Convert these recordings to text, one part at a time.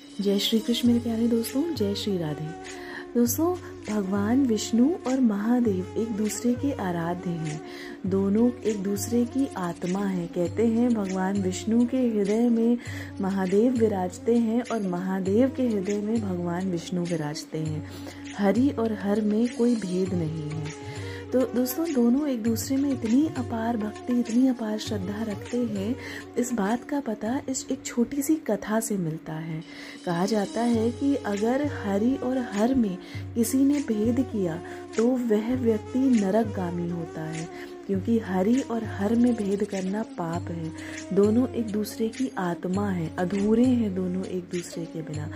जय श्री कृष्ण मेरे प्यारे दोस्तों, जय श्री राधे। दोस्तों, भगवान विष्णु और महादेव एक दूसरे के आराध्य हैं। दोनों एक दूसरे की आत्मा हैं। कहते हैं भगवान विष्णु के हृदय में महादेव विराजते हैं और महादेव के हृदय में भगवान विष्णु विराजते हैं। हरि और हर में कोई भेद नहीं है। तो दोस्तों, दोनों एक दूसरे में इतनी अपार भक्ति, इतनी अपार श्रद्धा रखते हैं। इस बात का पता इस एक छोटी सी कथा से मिलता है। कहा जाता है कि अगर हरि और हर में किसी ने भेद किया तो वह व्यक्ति नरकगामी होता है, क्योंकि हरि और हर में भेद करना पाप है। दोनों एक दूसरे की आत्मा है, अधूरे हैं दोनों एक दूसरे के बिना।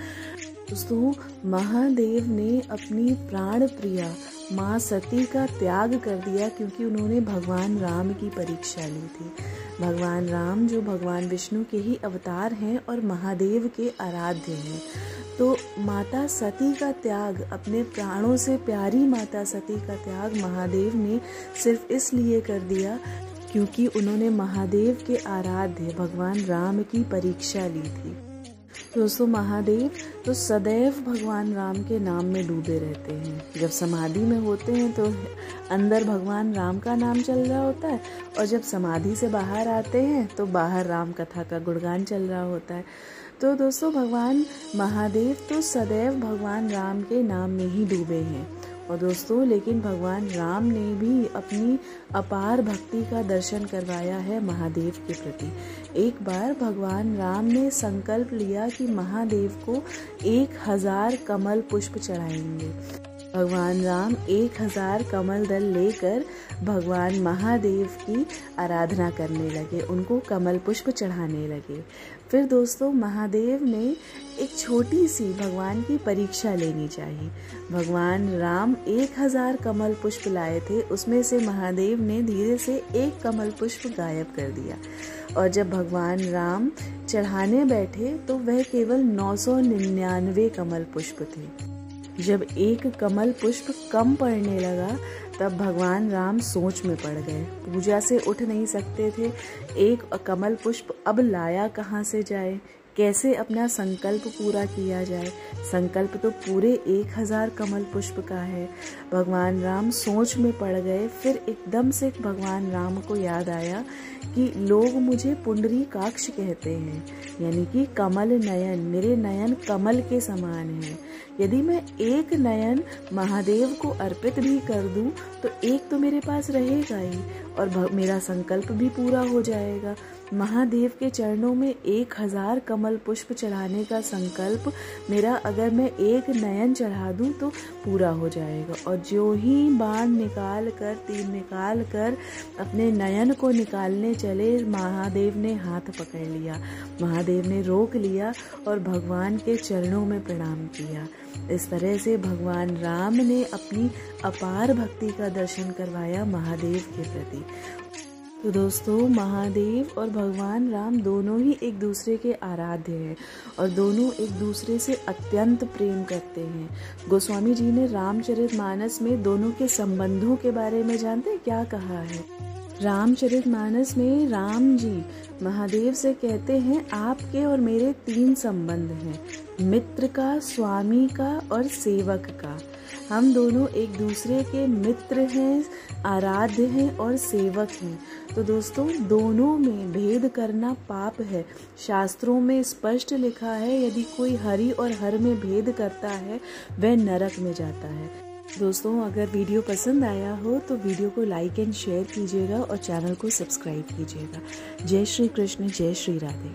दोस्तों, महादेव ने अपनी प्राण प्रिया माँ सती का त्याग कर दिया क्योंकि उन्होंने भगवान राम की परीक्षा ली थी। भगवान राम जो भगवान विष्णु के ही अवतार हैं और महादेव के आराध्य हैं। तो माता सती का त्याग, अपने प्राणों से प्यारी माता सती का त्याग महादेव ने सिर्फ इसलिए कर दिया क्योंकि उन्होंने महादेव के आराध्य भगवान राम की परीक्षा ली थी। दोस्तों, महादेव तो सदैव भगवान राम के नाम में डूबे रहते हैं। जब समाधि में होते हैं तो अंदर भगवान राम का नाम चल रहा होता है, और जब समाधि से बाहर आते हैं तो बाहर राम कथा का गुणगान चल रहा होता है। तो दोस्तों, भगवान महादेव तो सदैव भगवान राम के नाम में ही डूबे हैं। और दोस्तों, लेकिन भगवान राम ने भी अपनी अपार भक्ति का दर्शन करवाया है महादेव के प्रति। एक बार भगवान राम ने संकल्प लिया कि महादेव को 1000 कमल पुष्प चढ़ाएंगे। भगवान राम 1000 कमल दल लेकर भगवान महादेव की आराधना करने लगे, उनको कमल पुष्प चढ़ाने लगे। फिर दोस्तों, महादेव ने एक छोटी सी भगवान की परीक्षा लेनी चाहिए। भगवान राम 1000 कमल पुष्प लाए थे, उसमें से महादेव ने धीरे से एक कमल पुष्प गायब कर दिया। और जब भगवान राम चढ़ाने बैठे तो वह केवल 999 कमल पुष्प थे। जब एक कमल पुष्प कम पड़ने लगा तब भगवान राम सोच में पड़ गए। पूजा से उठ नहीं सकते थे। एक कमल पुष्प अब लाया कहाँ से जाए, कैसे अपना संकल्प पूरा किया जाए। संकल्प तो पूरे 1000 कमल पुष्प का है। भगवान राम सोच में पड़ गए। फिर एकदम से भगवान राम को याद आया कि लोग मुझे पुंडरीकाक्ष कहते हैं, यानी कि कमल नयन। मेरे नयन कमल के समान हैं। यदि मैं एक नयन महादेव को अर्पित भी कर दूं तो एक तो मेरे पास रहेगा ही, और मेरा संकल्प भी पूरा हो जाएगा। महादेव के चरणों में 1000 कमल पुष्प चढ़ाने का संकल्प मेरा, अगर मैं एक नयन चढ़ा दूं तो पूरा हो जाएगा। और जो ही बाण निकाल कर, तीर निकाल कर अपने नयन को निकालने चले, महादेव ने हाथ पकड़ लिया। महादेव ने रोक लिया और भगवान के चरणों में प्रणाम किया। इस तरह से भगवान राम ने अपनी अपार भक्ति का दर्शन करवाया महादेव के प्रति। तो दोस्तों, महादेव और भगवान राम दोनों ही एक दूसरे के आराध्य हैं और दोनों एक दूसरे से अत्यंत प्रेम करते हैं। गोस्वामी जी ने रामचरितमानस में दोनों के संबंधों के बारे में जानते हैं क्या कहा है? रामचरितमानस में राम जी महादेव से कहते हैं, आपके और मेरे 3 संबंध हैं, मित्र का, स्वामी का और सेवक का। हम दोनों एक दूसरे के मित्र हैं, आराध्य हैं और सेवक हैं। तो दोस्तों, दोनों में भेद करना पाप है। शास्त्रों में स्पष्ट लिखा है, यदि कोई हरि और हर में भेद करता है वह नरक में जाता है। दोस्तों, अगर वीडियो पसंद आया हो तो वीडियो को लाइक एंड शेयर कीजिएगा और चैनल को सब्सक्राइब कीजिएगा। जय श्री कृष्ण, जय श्री राधे।